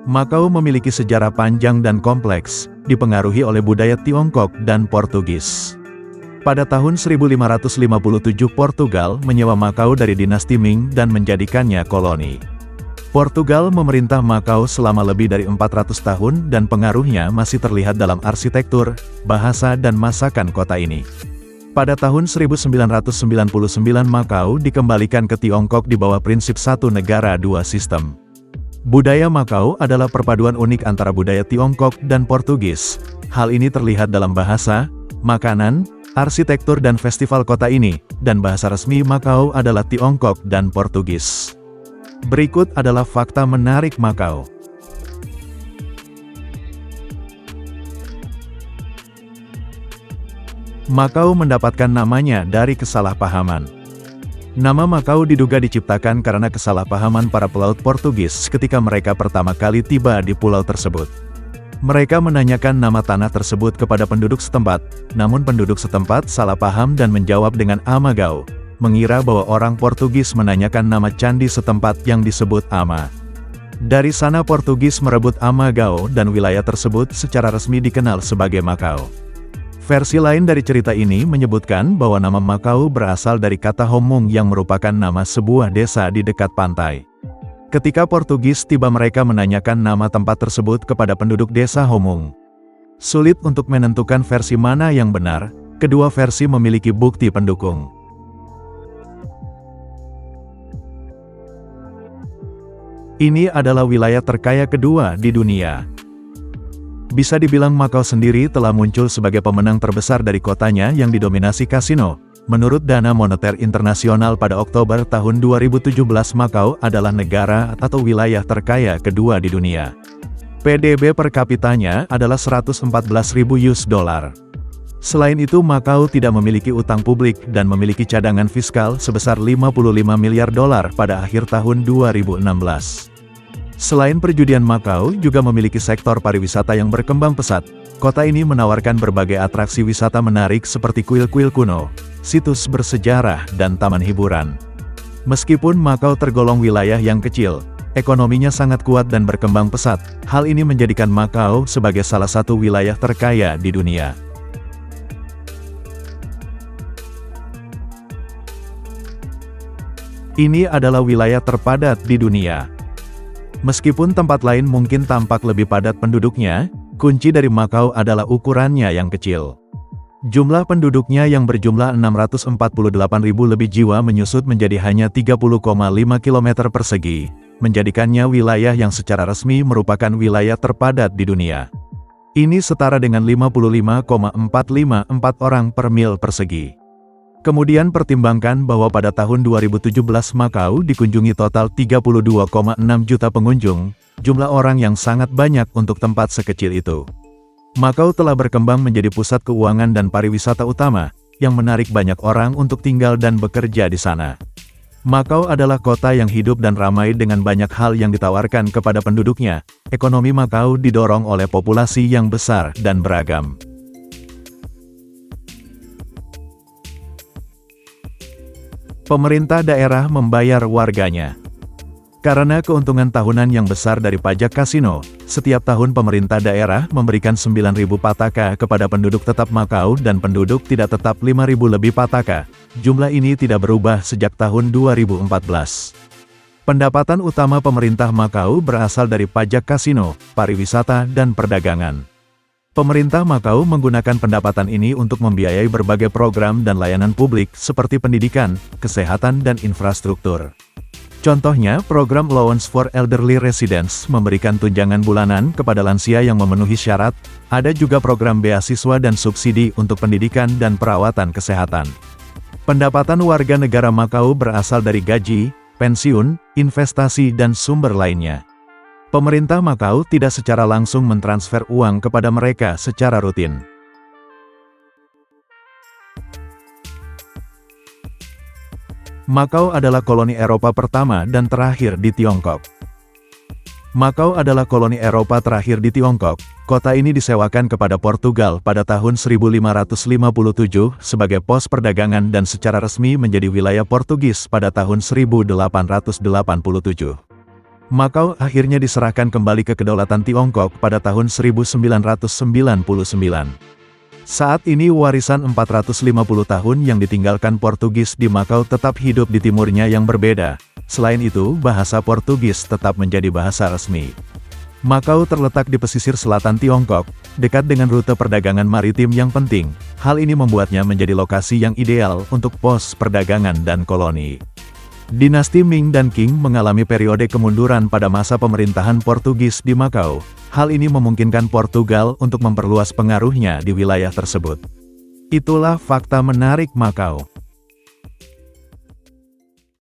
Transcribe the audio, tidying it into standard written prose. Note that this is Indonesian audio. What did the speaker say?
Makau memiliki sejarah panjang dan kompleks, dipengaruhi oleh budaya Tiongkok dan Portugis. Pada tahun 1557 Portugal menyewa Makau dari dinasti Ming dan menjadikannya koloni. Portugal memerintah Makau selama lebih dari 400 tahun dan pengaruhnya masih terlihat dalam arsitektur, bahasa dan masakan kota ini. Pada tahun 1999 Makau dikembalikan ke Tiongkok di bawah prinsip satu negara dua sistem. Budaya Makau adalah perpaduan unik antara budaya Tiongkok dan Portugis. Hal ini terlihat dalam bahasa, makanan, arsitektur dan festival kota ini, dan bahasa resmi Makau adalah Tiongkok dan Portugis. Berikut adalah fakta menarik Makau. Makau mendapatkan namanya dari kesalahpahaman. Nama Makau diduga diciptakan karena kesalahpahaman para pelaut Portugis ketika mereka pertama kali tiba di pulau tersebut. Mereka menanyakan nama tanah tersebut kepada penduduk setempat, namun penduduk setempat salah paham dan menjawab dengan Amagau, mengira bahwa orang Portugis menanyakan nama candi setempat yang disebut Ama. Dari sana Portugis merebut Amagau dan wilayah tersebut secara resmi dikenal sebagai Makau. Versi lain dari cerita ini menyebutkan bahwa nama Makau berasal dari kata Homung yang merupakan nama sebuah desa di dekat pantai. Ketika Portugis tiba mereka menanyakan nama tempat tersebut kepada penduduk desa Homung. Sulit untuk menentukan versi mana yang benar, kedua versi memiliki bukti pendukung. Ini adalah wilayah terkaya kedua di dunia. Bisa dibilang Makau sendiri telah muncul sebagai pemenang terbesar dari kotanya yang didominasi kasino. Menurut Dana Moneter Internasional pada Oktober tahun 2017 Makau adalah negara atau wilayah terkaya kedua di dunia. PDB per kapitanya adalah 114.000 US dollar. Selain itu Makau tidak memiliki utang publik dan memiliki cadangan fiskal sebesar 55 miliar dolar pada akhir tahun 2016. Selain perjudian Makau juga memiliki sektor pariwisata yang berkembang pesat. Kota ini menawarkan berbagai atraksi wisata menarik seperti kuil-kuil kuno, situs bersejarah, dan taman hiburan. Meskipun Makau tergolong wilayah yang kecil, ekonominya sangat kuat dan berkembang pesat. Hal ini menjadikan Makau sebagai salah satu wilayah terkaya di dunia. Ini adalah wilayah terpadat di dunia. Meskipun tempat lain mungkin tampak lebih padat penduduknya, kunci dari Makau adalah ukurannya yang kecil. Jumlah penduduknya yang berjumlah 648.000 lebih jiwa menyusut menjadi hanya 30,5 km persegi, menjadikannya wilayah yang secara resmi merupakan wilayah terpadat di dunia. Ini setara dengan 55,454 orang per mil persegi. Kemudian pertimbangkan bahwa pada tahun 2017 Makau dikunjungi total 32,6 juta pengunjung, jumlah orang yang sangat banyak untuk tempat sekecil itu. Makau telah berkembang menjadi pusat keuangan dan pariwisata utama, yang menarik banyak orang untuk tinggal dan bekerja di sana. Makau adalah kota yang hidup dan ramai dengan banyak hal yang ditawarkan kepada penduduknya. Ekonomi Makau didorong oleh populasi yang besar dan beragam. Pemerintah daerah membayar warganya. Karena keuntungan tahunan yang besar dari pajak kasino, setiap tahun pemerintah daerah memberikan 9.000 pataka kepada penduduk tetap Makau dan penduduk tidak tetap 5.000 lebih pataka. Jumlah ini tidak berubah sejak tahun 2014. Pendapatan utama pemerintah Makau berasal dari pajak kasino, pariwisata, dan perdagangan. Pemerintah Makau menggunakan pendapatan ini untuk membiayai berbagai program dan layanan publik seperti pendidikan, kesehatan dan infrastruktur. Contohnya, program Allowance for Elderly Residents memberikan tunjangan bulanan kepada lansia yang memenuhi syarat. Ada juga program beasiswa dan subsidi untuk pendidikan dan perawatan kesehatan. Pendapatan warga negara Makau berasal dari gaji, pensiun, investasi dan sumber lainnya. Pemerintah Makau tidak secara langsung mentransfer uang kepada mereka secara rutin. Makau adalah koloni Eropa pertama dan terakhir di Tiongkok. Makau adalah koloni Eropa terakhir di Tiongkok. Kota ini disewakan kepada Portugal pada tahun 1557 sebagai pos perdagangan dan secara resmi menjadi wilayah Portugis pada tahun 1887. Makau akhirnya diserahkan kembali ke kedaulatan Tiongkok pada tahun 1999. Saat ini warisan 450 tahun yang ditinggalkan Portugis di Makau tetap hidup di timurnya yang berbeda. Selain itu, bahasa Portugis tetap menjadi bahasa resmi. Makau terletak di pesisir selatan Tiongkok, dekat dengan rute perdagangan maritim yang penting. Hal ini membuatnya menjadi lokasi yang ideal untuk pos perdagangan dan koloni. Dinasti Ming dan Qing mengalami periode kemunduran pada masa pemerintahan Portugis di Makau. Hal ini memungkinkan Portugal untuk memperluas pengaruhnya di wilayah tersebut. Itulah fakta menarik Makau.